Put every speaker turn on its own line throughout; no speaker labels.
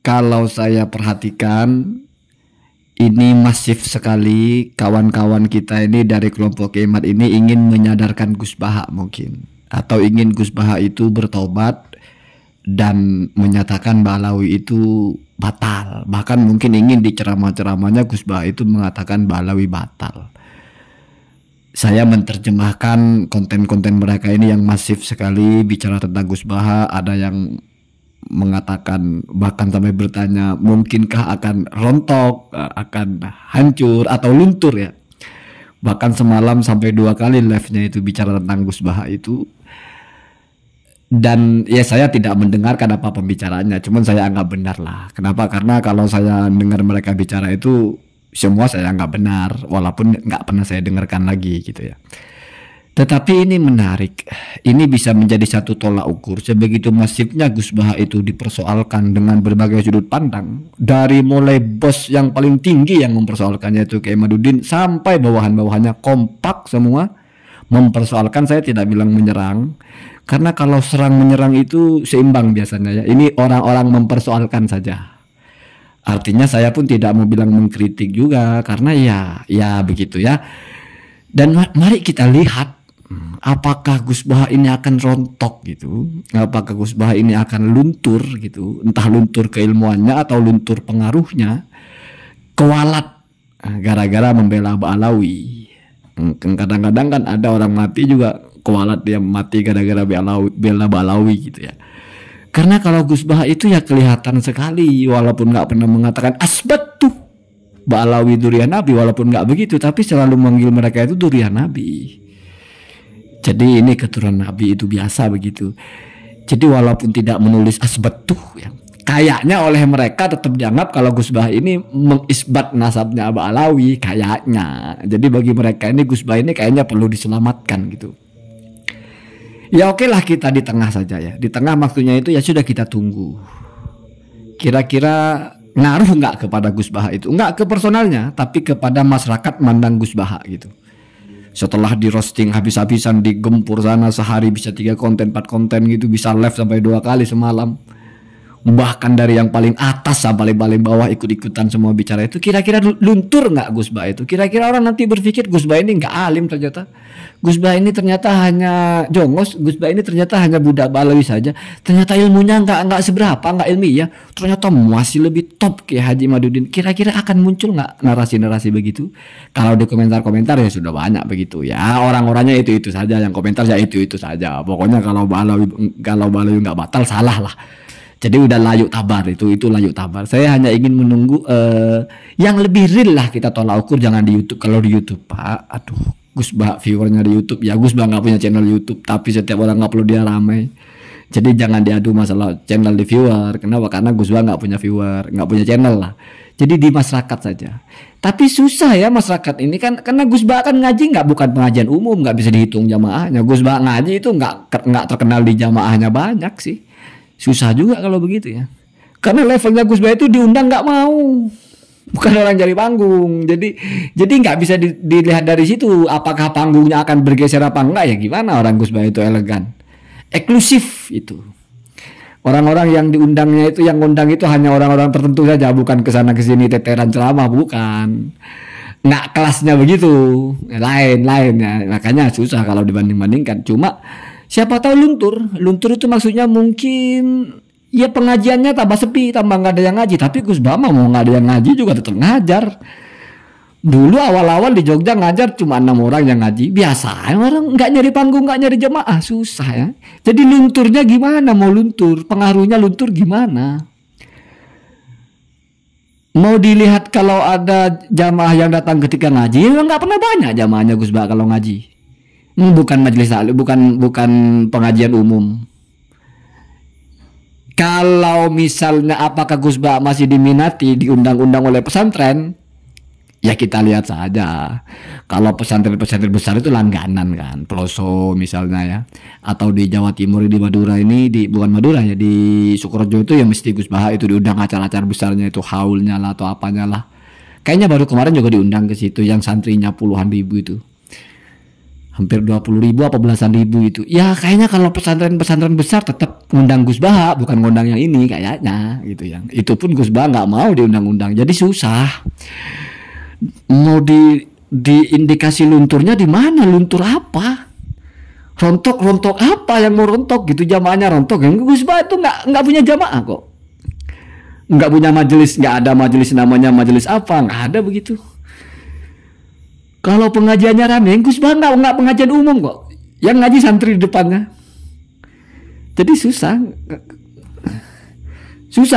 Kalau saya perhatikan ini masif sekali kawan-kawan kita ini dari kelompok Kiai ini ingin menyadarkan Gus Baha mungkin, atau ingin Gus Baha itu bertobat dan menyatakan Ba'alawi itu batal. Bahkan mungkin ingin di ceramah-ceramahnya Gus Baha itu mengatakan Ba'alawi batal. Saya menerjemahkan konten-konten mereka ini yang masif sekali bicara tentang Gus Baha. Ada yang mengatakan, bahkan sampai bertanya, mungkinkah akan rontok, akan hancur atau luntur ya. Bahkan semalam sampai 2 kali live-nya itu bicara tentang Gus Baha itu. Dan ya saya tidak mendengarkan apa pembicaraannya, cuman saya anggap benar lah. Kenapa? Karena kalau saya dengar mereka bicara itu semua saya anggap benar, walaupun nggak pernah saya dengarkan lagi gitu ya. Tetapi ini menarik, ini bisa menjadi satu tolak ukur sebegitu masifnya Gus Baha itu dipersoalkan dengan berbagai sudut pandang, dari mulai bos yang paling tinggi yang mempersoalkannya itu Kiai Madudin sampai bawahan-bawahannya kompak semua mempersoalkan. Saya tidak bilang menyerang, karena kalau serang menyerang itu seimbang biasanya ya. Ini orang-orang mempersoalkan saja. Artinya saya pun tidak mau bilang mengkritik juga, karena ya begitu ya. Dan mari kita lihat apakah Gus Baha ini akan rontok gitu, apakah Gus Baha ini akan luntur gitu, entah luntur keilmuannya atau luntur pengaruhnya, kewalat gara-gara membela Ba'alawi. Kadang-kadang kan ada orang mati juga kewalat, dia mati gara-gara bela Ba'alawi gitu ya. Karena kalau Gus Baha itu ya kelihatan sekali, walaupun nggak pernah mengatakan asbatu Ba'alawi durian Nabi, walaupun nggak begitu, tapi selalu manggil mereka itu durian Nabi. Jadi ini keturunan Nabi itu biasa begitu. Jadi walaupun tidak menulis asbatu ya, kayaknya oleh mereka tetap dianggap kalau Gus Baha ini mengisbat nasabnya Ba'alawi kayaknya. Jadi bagi mereka ini Gus Baha ini kayaknya perlu diselamatkan gitu. Ya oke lah, kita di tengah saja ya. Di tengah maksudnya itu ya sudah, kita tunggu. Kira-kira ngaruh nggak kepada Gus Baha itu? Nggak ke personalnya, tapi kepada masyarakat mandang Gus Baha gitu. Setelah di roasting habis-habisan, digempur sana sehari bisa 3 konten 4 konten gitu, bisa live sampai 2 kali semalam. Bahkan dari yang paling atas sampai paling bawah ikut-ikutan semua bicara itu. Kira-kira luntur nggak Gus Baha itu? Kira-kira orang nanti berpikir Gus Baha ini nggak alim ternyata. Gus Baha ini ternyata hanya jongos. Gus Baha ini ternyata hanya budak Ba'alawi saja. Ternyata ilmunya nggak seberapa, nggak ilmiah. Ternyata masih lebih top kayak Haji Madudin. Kira-kira akan muncul nggak narasi-narasi begitu? Kalau di komentar-komentar ya sudah banyak begitu ya. Orang-orangnya itu saja, yang komentar ya itu saja. Pokoknya kalau Ba'alawi nggak batal, salah lah. Jadi udah layu tabar, itu layu tabar. Saya hanya ingin menunggu yang lebih real lah, kita tolak ukur. Jangan di YouTube. Kalau di YouTube, Pak, aduh, Gus Baha viewernya di YouTube ya. Gus Baha nggak punya channel YouTube, tapi setiap orang ngupload dia ramai. Jadi jangan diadu masalah channel di viewer. Kenapa? Karena Gus Baha nggak punya viewer, nggak punya channel lah. Jadi di masyarakat saja. Tapi susah ya masyarakat ini kan, karena Gus Baha kan ngaji bukan pengajian umum, nggak bisa dihitung jamaahnya. Gus Baha ngaji itu nggak terkenal di jamaahnya banyak sih. Susah juga kalau begitu ya. Karena levelnya Gus Baha itu diundang nggak mau. Bukan orang cari panggung. Jadi nggak bisa dilihat dari situ. Apakah panggungnya akan bergeser apa enggak ya gimana, orang Gus Baha itu elegan. Eksklusif itu. Orang-orang yang diundangnya itu, yang undang itu hanya orang-orang tertentu saja. Bukan kesana kesini teteran ceramah, bukan. Nggak kelasnya begitu. Lain ya. Makanya susah kalau dibanding-bandingkan. Cuma siapa tahu luntur itu maksudnya mungkin ya pengajiannya tambah sepi, tambah nggak ada yang ngaji. Tapi Gus Baha mau nggak ada yang ngaji juga tetap ngajar. Dulu awal-awal di Jogja ngajar cuma 6 orang yang ngaji. Biasa orang nggak nyari panggung, nggak nyari jemaah, susah ya. Jadi lunturnya gimana? Mau luntur, pengaruhnya luntur gimana? Mau dilihat kalau ada jamaah yang datang ketika ngaji, nggak pernah banyak jamaahnya Gus Baha kalau ngaji. Bukan majelis taklim, bukan pengajian umum. Kalau misalnya apakah Gus Baha masih diminati, diundang-undang oleh pesantren, ya kita lihat saja. Kalau pesantren-pesantren besar itu langganan kan, Peloso misalnya ya, atau di Jawa Timur, di Madura ini, bukan Madura ya, di Sukorejo itu ya mesti Gus Baha itu diundang acara-acara besarnya itu, haulnya lah atau apanya lah. Kayaknya baru kemarin juga diundang ke situ yang santrinya puluhan ribu itu. Hampir 20.000 apa belasan ribu itu. Ya kayaknya kalau pesantren-pesantren besar tetap ngundang Gus Baha, bukan ngundang yang ini kayaknya gitu ya. Itu pun Gus Baha nggak mau diundang-undang, jadi susah. Mau di indikasi lunturnya di mana? Luntur apa? Rontok apa yang mau rontok gitu? Jamaahnya rontok. Yang Gus Baha itu nggak punya jamaah kok. Nggak punya majelis, nggak ada majelis namanya majelis apa, nggak ada begitu. Kalau pengajiannya rame, Gus Baha nggak pengajian umum kok. Yang ngaji santri di depannya. Jadi susah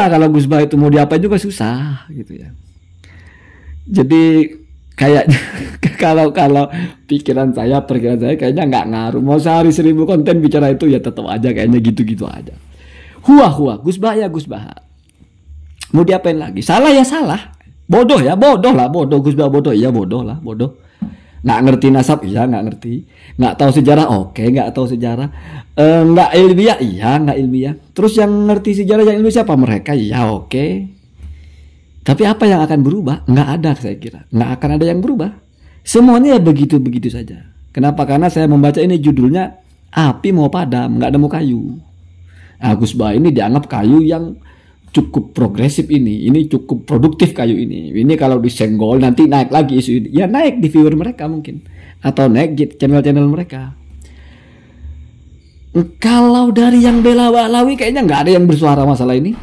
kalau Gus Baha itu mau diapain juga susah gitu ya. Jadi kayaknya kalau pikiran saya kayaknya nggak ngaruh. Mau sehari 1000 konten bicara itu ya tetap aja kayaknya gitu-gitu aja. Gus Baha ya Gus Baha. Mau diapain lagi? Salah ya salah. Bodoh ya bodoh lah, bodoh. Gus Baha bodoh ya bodoh lah, bodoh. Nggak ngerti nasab, iya nggak ngerti. Nggak tahu sejarah, oke nggak tahu sejarah. Nggak ilmiah, iya nggak ilmiah. Terus yang ngerti sejarah yang ilmiah siapa? Mereka, iya oke. Tapi apa yang akan berubah? Nggak ada, saya kira. Nggak akan ada yang berubah. Semuanya ya begitu-begitu saja. Kenapa? Karena saya membaca ini judulnya Api Mau Padam, nggak nemu kayu. Nah, Gus Baha ini dianggap kayu yang cukup progresif ini cukup produktif kayu ini. Ini kalau disenggol nanti naik lagi isu ini. Ya naik di viewer mereka mungkin. Atau naik di channel-channel mereka. Kalau dari yang bela Balawi kayaknya nggak ada yang bersuara masalah ini.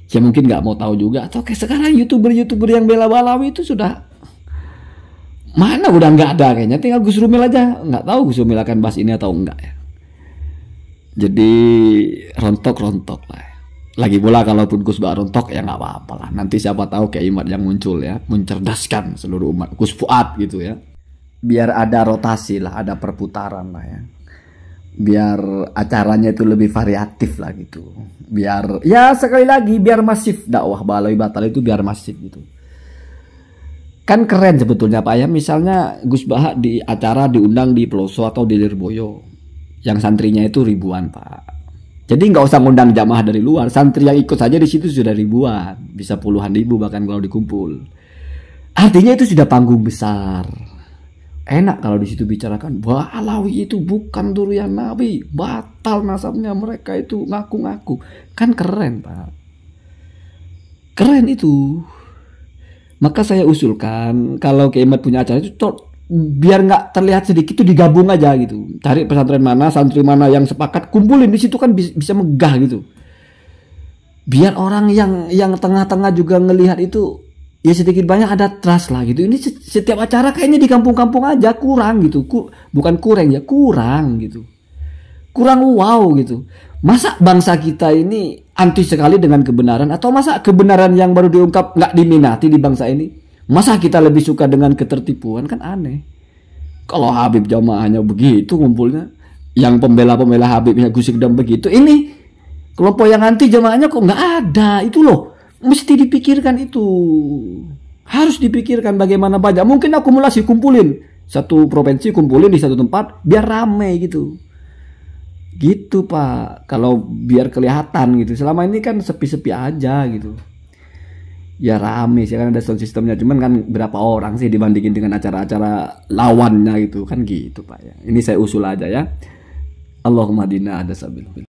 Ya mungkin nggak mau tahu juga. Atau kayak sekarang YouTuber yang bela Balawi itu sudah mana udah nggak ada kayaknya. Tinggal Gus Rumil aja. Nggak tahu Gus Rumil akan bahas ini atau enggak ya. Jadi rontok-rontok lah. Lagi pula kalaupun Gus Baha rontok ya nggak apa-apa lah. Nanti siapa tahu kayak Imat yang muncul ya, mencerdaskan seluruh umat. Gus Fuad gitu ya. Biar ada rotasi lah, ada perputaran lah ya. Biar acaranya itu lebih variatif lah gitu. Biar ya sekali lagi biar masif dakwah Balawi Batal itu biar masif gitu. Kan keren sebetulnya Pak ya. Misalnya Gus Baha di acara diundang di Peloso atau di Lirboyo. Yang santrinya itu ribuan Pak. Jadi nggak usah ngundang jamaah dari luar, santri yang ikut saja di situ sudah ribuan, bisa puluhan ribu bahkan kalau dikumpul. Artinya itu sudah panggung besar. Enak kalau di situ bicarakan Balawi itu bukan durian Nabi, batal nasabnya mereka itu ngaku-ngaku. Kan keren Pak, keren itu. Maka saya usulkan kalau Kiaimat punya acara itu biar nggak terlihat sedikit itu digabung aja gitu. Cari pesantren mana, santri mana yang sepakat, kumpulin di situ kan bisa megah gitu. Biar orang yang tengah-tengah juga ngelihat itu ya sedikit banyak ada trust lah gitu. Ini setiap acara kayaknya di kampung-kampung aja kurang gitu. Bukan kurang ya, kurang gitu. Kurang wow gitu. Masa bangsa kita ini anti sekali dengan kebenaran, atau masa kebenaran yang baru diungkap nggak diminati di bangsa ini? Masa kita lebih suka dengan ketertipuan? Kan aneh. Kalau Habib jamaahnya begitu ngumpulnya, yang pembela-pembela Habibnya Gus Ikdam begitu, ini kelompok yang anti jamaahnya kok nggak ada. Itu loh, mesti dipikirkan itu. Harus dipikirkan bagaimana banyak. Mungkin akumulasi kumpulin. Satu provinsi kumpulin di satu tempat, biar rame gitu. Gitu Pak. Kalau biar kelihatan gitu. Selama ini kan sepi-sepi aja gitu. Ya rame sih kan ada sound sistemnya, cuman kan berapa orang sih dibandingin dengan acara-acara lawannya gitu kan gitu Pak ya. Ini saya usul aja ya. Allahumma dina ada sabil.